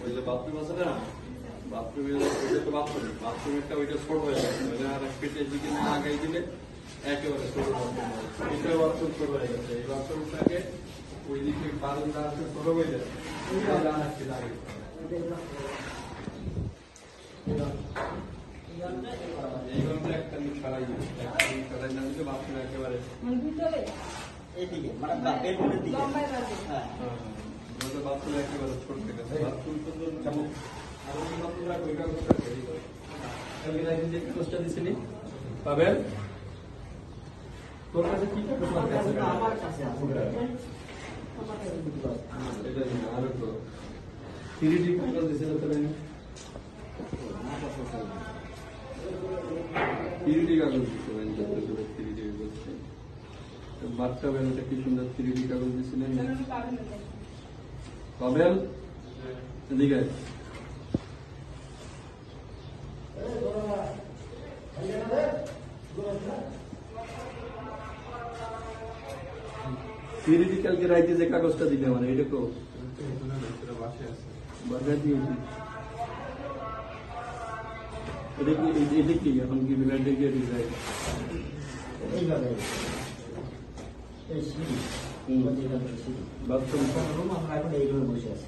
ওই যে বাথরুম আছে না, বাথরুমের বাথরুমেরটা ওইটা ছোট হয়ে গেছে, ওইটা আর এক পেটের দিকে না আগাই দিলে একেবারে ছোট বাথরুম হয়। এটা বাথরুম ছোট হয়ে গেছে, এই বাথরুমটাকে ওই দিকে বাথরুমটা আসলে ছোট হয়ে যায়, এইভাবে একটা ছাড়াই না দিলে বাথরুম একেবারে এইদিকে মানে বেডরুমের দিকে। হ্যাঁ বাথরুম একেবারে ছোট হয়ে গেছে। বাথরুম তো যেমন পাবেন তোর কাছে কি আমার কাছে আছে। আরো তো 3D কাগজ দিছিল তো 3D কাগজ দিছিলেন, যত 3D বলছে বাচ্চা বেলাটা কি সুন্দর 3D কাগজ দিছিলেন। পাবেন এদিকে 3D কালকে রাইতে যে কাগজটা দিলে মানে এটা তো বাসায় দিয়েছি। এটা কি এখন কি বিলাইটে গিয়ে ডিজাইন এইভাবে এই সিঁড়ি, বাথরুম আমরা এখন এইভাবে বসে আছি।